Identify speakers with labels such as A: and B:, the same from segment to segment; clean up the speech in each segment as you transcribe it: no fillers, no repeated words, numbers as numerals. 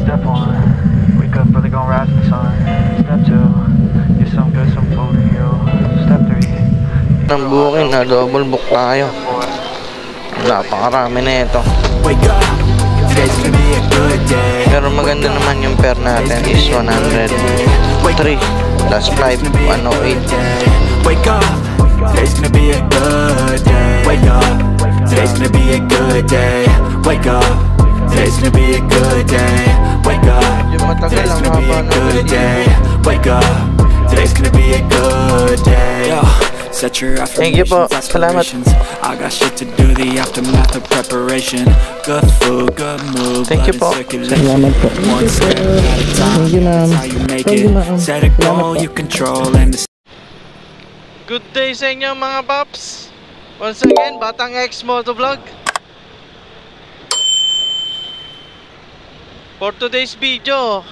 A: Step one, wake up early, gonna rise in the sun. Step two, get some good, some food in you. Step three,
B: ng booking na double book tayo. Napakarami na ito. Pero maganda naman yung pair natin is 103 plus 5, 108.
C: Wake up, today's gonna be a good day. Wake up, today's gonna be a good day. Wake up, today's gonna be a good day. Wake up, today's gonna be a good day. Wake up, today's gonna be a good day. Set your affirmations, aspirations. I got shit to do, the aftermath of preparation. Good food, good mood,
B: Thank you po.
C: Salamat po. One step at a time, that's how you make it. Set a goal you control and
B: Good day sa inyo mga paps. Once again, Batang X Motovlog. For today's video,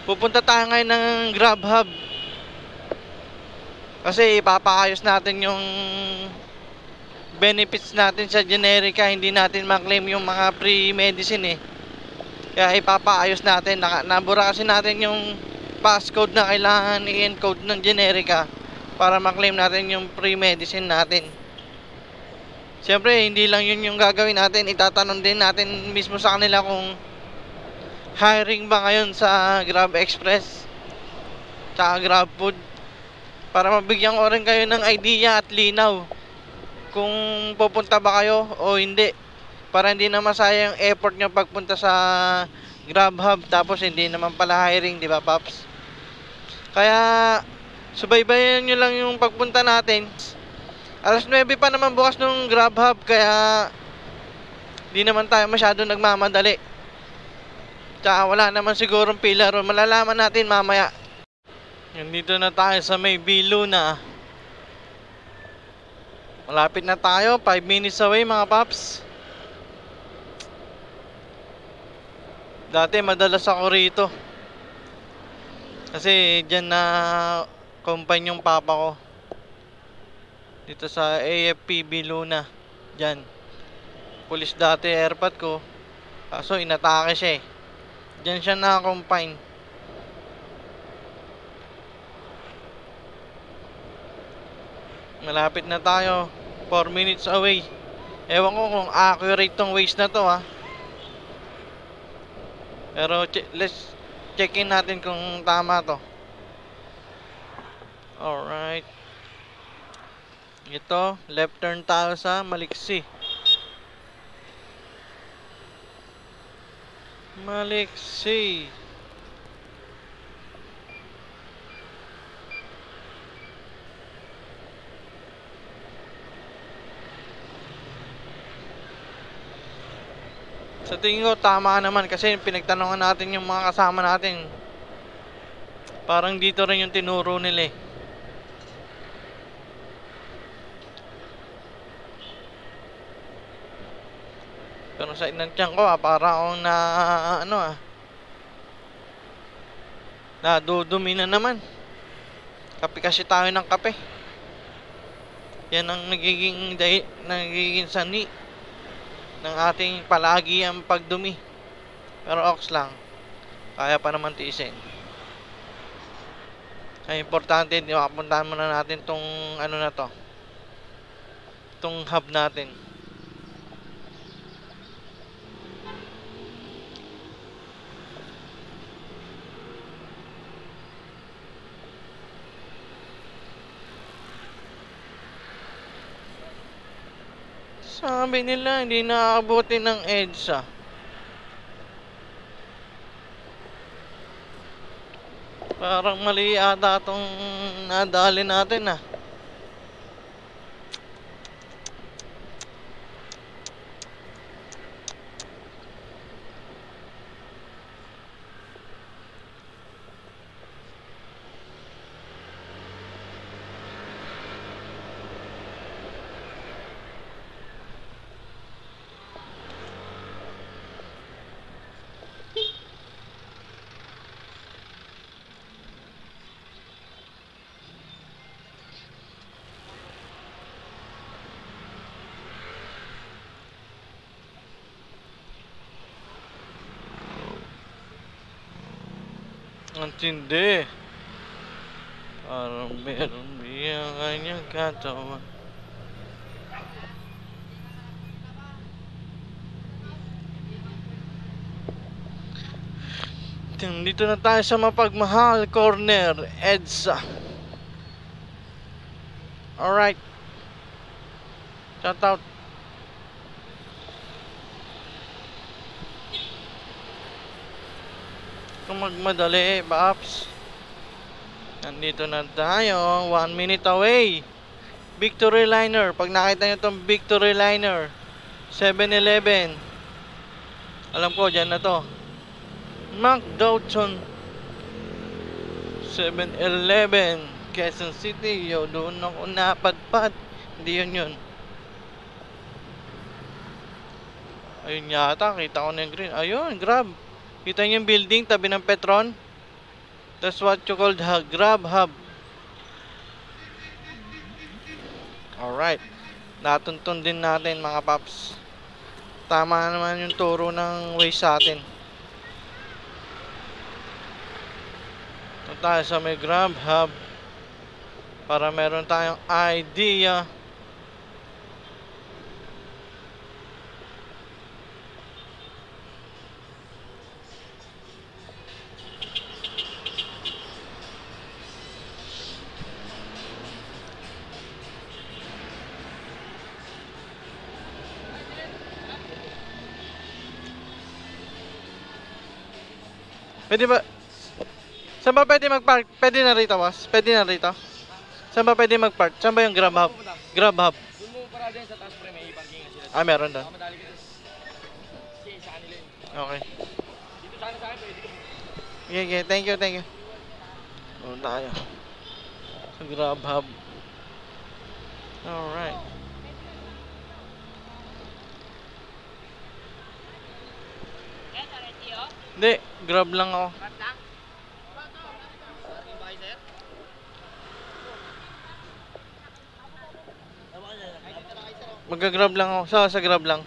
B: pupunta tayo ngayon ng GrabHub. Kasi ipapaayos natin yung benefits natin sa Generica. Hindi natin maklaim yung mga free medicine eh. Kaya ipapaayos natin. Nabura kasi natin yung passcode na kailangan i-encode ng Generica para maklaim natin yung free medicine natin. Siyempre hindi lang yun yung gagawin natin. Itatanong din natin mismo sa kanila kung hiring ba ngayon sa Grab Express tsaka Grab Food, para mabigyan ko rin kayo ng idea at linaw kung pupunta ba kayo o hindi, para hindi na masayang effort nyo pagpunta sa GrabHub tapos hindi naman pala hiring, di ba paps? Kaya subaybayan nyo lang yung pagpunta natin. Alas 9 pa naman bukas ng GrabHub, kaya di naman tayo masyado nagmamadali. Tsaka wala naman sigurong pila ron. Malalaman natin mamaya. Nandito na tayo sa may Bilo na. Malapit na tayo, 5 minutes away mga paps. Dati madalas ako rito kasi dyan na kumpanya yung papa ko. Dito sa AFP Bilo na. Dyan pulis dati airpot ko, kaso inatake siya eh. Dyan siya na-confine. Malapit na tayo, 4 minutes away. Ewan ko kung accurate tong waste na to ha. Pero let's check in natin kung tama to. Alright. Ito, left turn tayo sa Maliksi. Maliksi. Sa tingin ko tama naman kasi pinagtanongan natin yung mga kasama natin. Parang dito rin yung tinuro nila eh. Pero sa inantyan ko para akong na ano nadudumi na naman. Kape kasi tayo ng kape. Yan ang nagiging sani ng ating palagi ang pagdumi. Pero ox lang, kaya pa naman tiisin. Ay importante, makapuntahan muna natin tong ano na to, tong hub natin. Sabi nila hindi nakakabuti ng EDSA. Parang mali ata itong nadali natin ah. Ang tindi. Parang meron biyang kanyang katawan. Dito na tayo sa mapagmahal corner, EDSA. Alright. Shout out. Kung magmadali, Baps. Nandito na tayo, 1 minute away. Victory Liner. Pag nakita nyo itong Victory Liner, 7-Eleven. Alam ko, dyan na to. McDowson, 7-Eleven, Quezon City. Yo, doon ako napadpad. Hindi yun. Ayun yata, kita ko na yung green. Ayun, Grab. Kita nyo yung building, tabi ng Petron. That's what you call the Grab Hub. Alright. Natuntun din natin mga paps. Tama naman yung turo ng Waze sa atin. Ito tayo sa may Grab Hub para meron tayong idea. Pwede ba? Saan ba pwede mag-park? Pwede na rito, boss? Pwede na rito? Saan ba pwede mag-park? Saan ba yung Grab Hub? Grab Hub.
D: Doon mo para din sa taas pre, may parking sila.
B: Ah, meron doon.
D: Madali ka kasi sa kanila yun.
B: Okay.
D: Dito sana sa akin pwede.
B: Okay, thank you. Doon tayo. Sa Grab Hub. Alright. Hindi, Grab lang ako.
D: Grab lang? Parking ba kayo sir?
B: Magga-Grab lang ako. Sa Grab lang.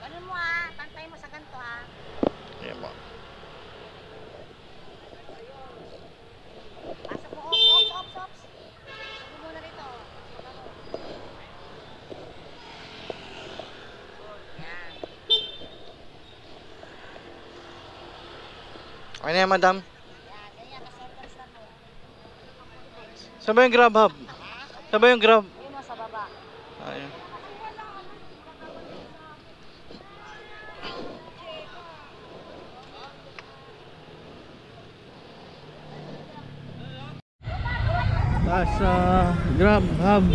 E: Ganun mo pantay mo sa ganito
B: Ayan po.
E: Pasok mo, ops. Sabi mo na rito. Yan.
B: Okay na yan, madam.
E: Yan, ganyan, ka-circles lang mo.
B: Saan ba yung Grab Hub? Saan ba yung Grab?
E: Yun mo sa baba.
B: Ayun. Taas sa Grab Hub.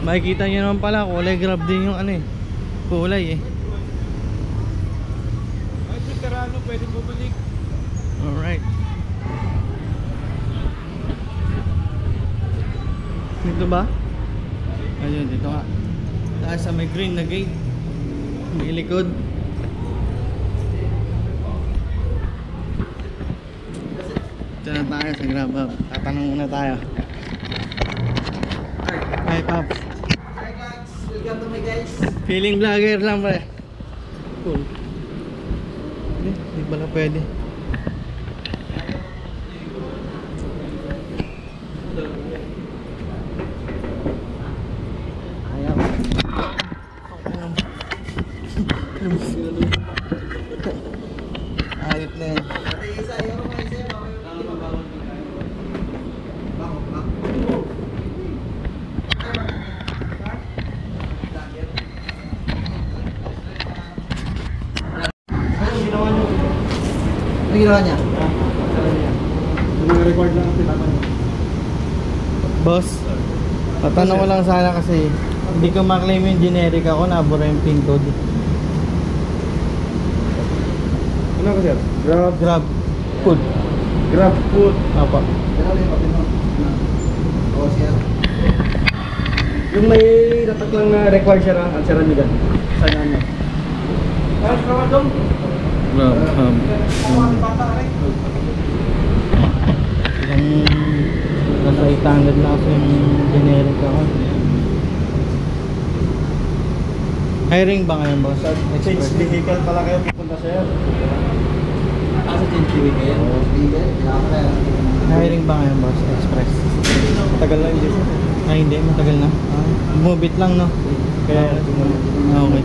B: Makikita nyo naman pala, kulay Grab din yung kulay
D: Ay, veterano, pwede bumalik.
B: Alright. Dito ba? Ayun, dito nga. Taas sa may green na gate. May likod. Dito na tayo sa Grab Hub. Tatanong muna tayo. Hi, Pops.
F: Hi guys, welcome to my guys.
B: Feeling vlogger lang pre. Cool. Hindi pala pwede. Ayaw. Ayot na yan.
F: Ate Isa, ayaw ko mga isa. Ano ginawa niya?
D: Record lang ang tinaman.
B: Boss, tatanong ko lang sana kasi hindi ko maklaim yung generic ako, nabura yung pin code.
D: Ano ka sir?
B: Grab food.
D: Grab food.
B: Apa.
F: Gano'n yung papin mo? Oo, siya.
D: Yung may tatak lang na required siya ang answeran nyo dyan. Saan ano? Ah, kawad dong.
B: Grab hub. Yung nasa 800 na kasi yung Hiring ba ngayon, boss?
D: Change vehicle pala kayo pupunta sir.
F: Sa change vehicle?
B: Hiring ba ngayon, boss? Express.
D: Matagal na hindi sir.
B: Ay, hindi. Matagal na. Move it lang, no?
D: Kaya tumulit.
B: Okay. Move it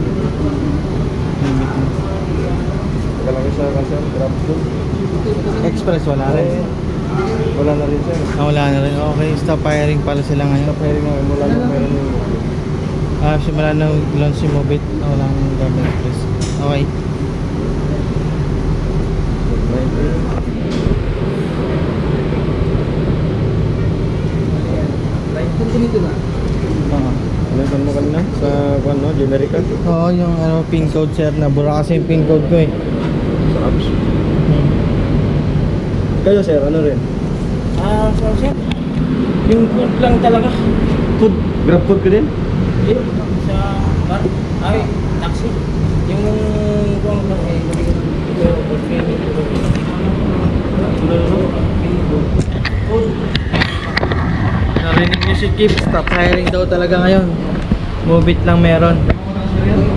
B: lang.
D: Matagal lang siya kasi grab food.
B: Express, wala rin.
D: Wala na rin sir.
B: Wala na rin. Okay, stop hiring pala sila ngayon.
D: Stop hiring nga, mula nung meron yung
B: Simula na launch si Move It. Walang government express. Okay.
F: Dito na.
D: Ano mo kanina? Sa ano, Generica?
B: Oo, yung pin code, sir. Nabura kasi yung pin code ko eh.
D: Sa apps. Kayo sir, ano rin?
G: Sir, yung food lang talaga.
D: Food? Grab food ka din?
G: Yun, sa bar, ay, taxi. Yung kung
B: Narinig niyo si Kip, stop hiring daw talaga ngayon. Move It lang meron.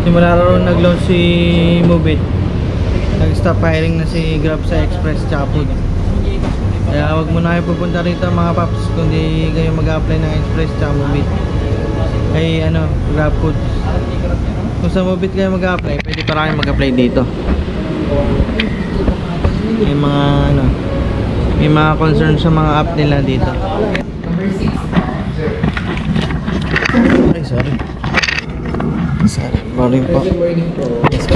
B: Simula ron nag-launch si Move It. Nag-stop hiring na si Grab sa Express tsaka Food. Kaya wag muna kayo pupunta rito mga paps kung di kayo mag-apply ng Express tsaka Move It. Ay Grab Food. Kung sa Move It kayo mag-apply, pwede pa rin mag-apply dito. May mga may mga concern sa mga app nila dito. Ay, sorry. Morning po. Yes po.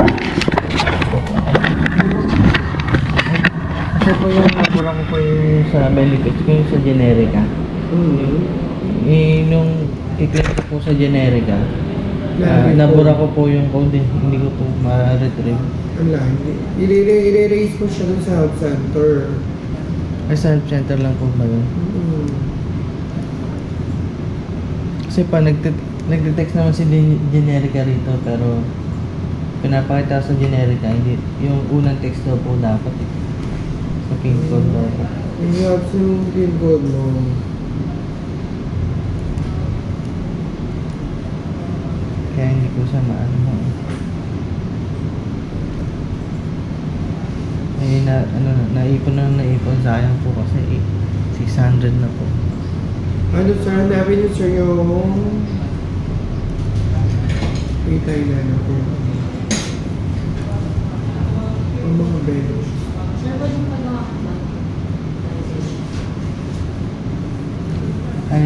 B: Ito po yung nabura ko po yung sa benefits ko yung sa Generica. Nung i-claim ko po sa Generica, nabura ko po yung code eh. Hindi ko po ma-retrieve.
H: Wala, i-erase mo siya dun sa health center.
B: Ay, sa health center lang po ba yun? Kasi pa nagte-text naman si Generica rito pero pinapakita sa Generica hindi yung unang text daw po dapat eh. Sa pin code daw po.
H: I-help yung pin code mo.
B: Kaya hindi ko siya maano mo. Eh naipon sayang po kasi 600 na po.
H: Ano sir, hanapin nyo sir yung pitay na po. Ang mga bench.
B: Kaya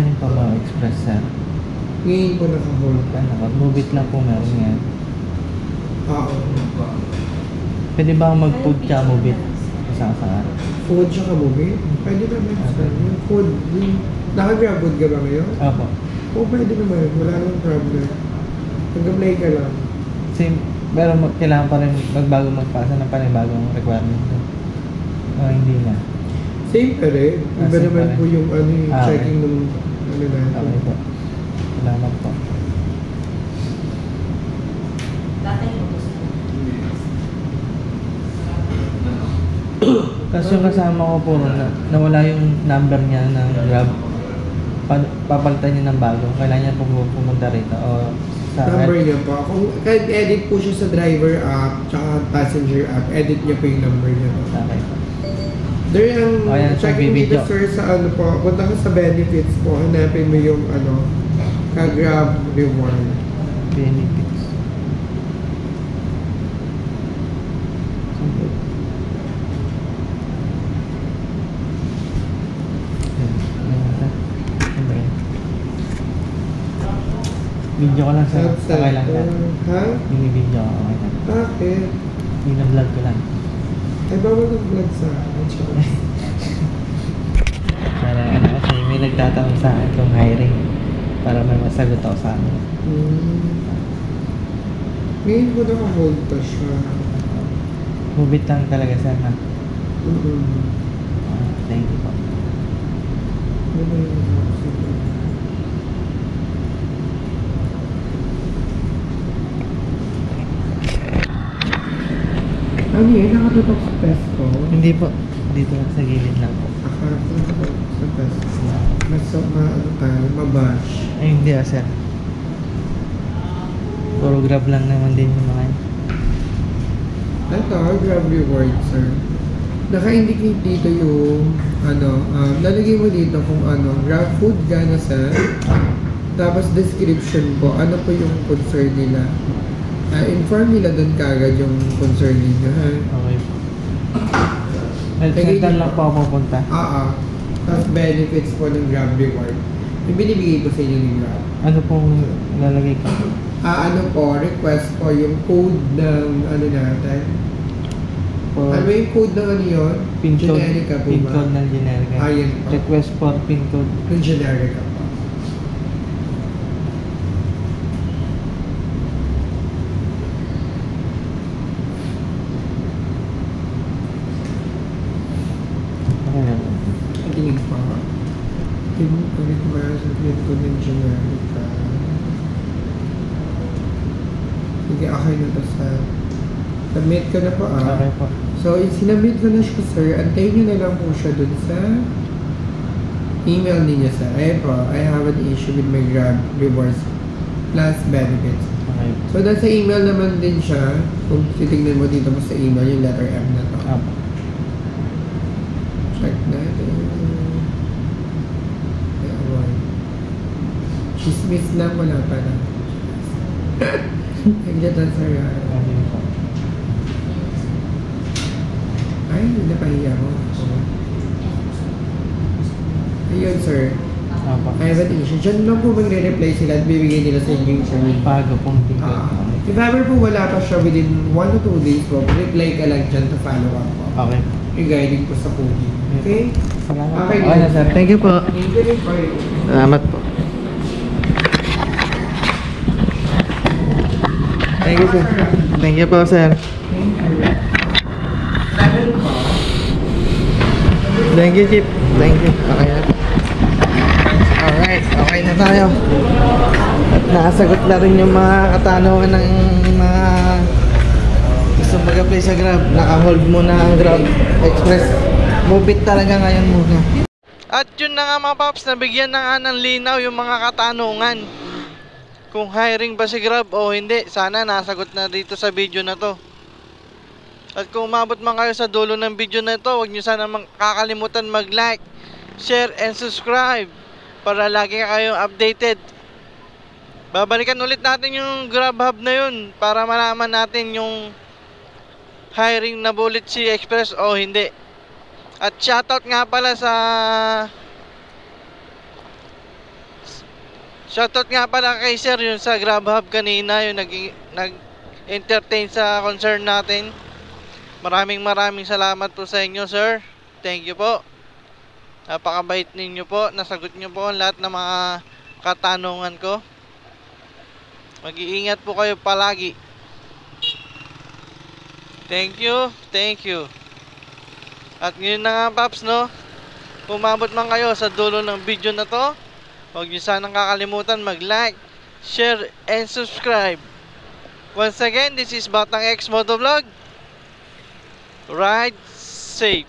B: rin pa mga Express sir.
H: Ngayon po naka-hold.
B: Move It lang po meron yan.
H: Oo.
B: Pwede ba akong mag-food siya Move It? Kasama.
H: Food siya ka-movie? Pwede naman sir. Yung food, naka-grab food ka ba ngayon?
B: Opo.
H: Oo, pwede naman. Wala namang problem. Mag-apply ka lang.
B: Pero kailangan pa rin magbago magpasa ng panibagong requirement. Hindi na.
H: Same pa rin. Iba
B: Same
H: naman
B: pa rin.
H: po yung checking
B: Okay.
H: ng natin.
B: Okay po. Salamat po. Kasi yung kasama ko po nawala yung number niya ng Grab. Papalitan niya ng bago. Kailangan niya pumunta rito o sa
H: Number niya po. Kung kahit edit po siya sa driver app tsaka passenger app, edit niya po yung number niya po.
B: Okay po.
H: There yung
B: Ayan, so
H: checking dito
B: bibidyo.
H: sir sa po. Punta ka sa benefits po. Hanapin mo yung ka-Grab reward.
B: Benefits. Video ko lang sa okay lang yan.
H: Ha?
B: Mini-video ko okay lang.
H: Bakit?
B: Bina-vlog ko lang.
H: Ay, bawal nag-vlog sa akin.
B: Para kasi may nagtatanong sa akin kung hiring. Para may masagot ako sa akin.
H: Ngayon ko naka-hold pa siya.
B: Move It lang talaga sir ha. Thank you po.
H: Ano yun? Nakatutok sa pesto?
B: Hindi po. Dito lang sa gilid lang po.
H: Akala ko nakatutok sa pesto. Mas tayo, mabash.
B: Ay hindi sir. Puro Grab lang naman din yung mga yun.
H: Ito, Grab reward, sir. Naka-indicate dito yung, lalagay mo dito kung Grab food gana sir. Tapos description po, ano po yung concern nila. Inform nila doon kagad yung concern ninyo, ha?
B: Okay po. Health center lang po ako pupunta.
H: Tapos benefits po ng Grab reward. Yung binibigay ko sa inyo ng Grab.
B: Ano pong lalagay ko?
H: Request po yung code ng natin. Ano yung code ng yun?
B: Pin code.
H: Generica po
B: Pin
H: ba?
B: code ng Generica.
H: Yan po.
B: Request for pin code.
H: Yung Generica po. Tingin pa. Request for pin code ng Generica. Sige, okay na to sa... Submit ko na po
B: Okay po.
H: So, sinubmit ko na siya, sir. Antayin nyo na lang po siya dun sa email ninyo, sir. Ayun po, I have an issue with my Grab rewards plus benefits.
B: Okay.
H: So, dahil sa email naman din siya, kung titignan mo dito mo sa email, yung letter M na to.
B: Apo.
H: Check natin. Ayun. Chismis lang, wala pa na. Nagdatan, sir.
B: Okay po.
H: Ay, napahiya ko. Ayun, sir.
B: Apo.
H: I have an issue. Diyan lang po magre-reply sila at bibigay nila sa inyo yung code.
B: Bago pong pin code.
H: If ever po wala pa siya within 1 to 2 days po, reply ka lang dyan to follow up po.
B: Okay.
H: Regarding po sa coding. Okay?
B: Salamat po.
H: Okay,
B: Okay na sir. Thank you po.
H: Thank you rin po.
B: Salamat po. Thank you sir. Thank you po sir. Thank you Chip. Thank you. Okay na po. Alright, okay na tayo. At nakasagot na rin yung mga katanungan ng mga gusto mag-apply sa Grab. Naka-hold muna ang Grab Express. Move it talaga ngayon muna. At yun na nga mga paps, nabigyan na nga ng linaw yung mga katanungan. Kung hiring ba si Grab o hindi. Sana nasagot na dito sa video na to. At kung umabot man kayo sa dulo ng video na ito, huwag nyo sana kakalimutan mag-like, share, and subscribe para lagi kayong updated. Babalikan ulit natin yung Grab Hub na yun para malaman natin yung hiring na bullet si Express o hindi. At shoutout nga pala kay Sir yun sa Grab Hub kanina, yung nag-entertain sa concern natin. Maraming salamat po sa inyo, sir. Thank you po. Napakabait ninyo po. Nasagot nyo po ang lahat ng mga katanungan ko. Mag-iingat po kayo palagi. Thank you. Thank you. At ngayon na nga, paps, no? Kung umabot man kayo sa dulo ng video na to, huwag nyo sanang kakalimutan mag-like, share, and subscribe. Once again, this is Batang X Motovlog. Ride safe.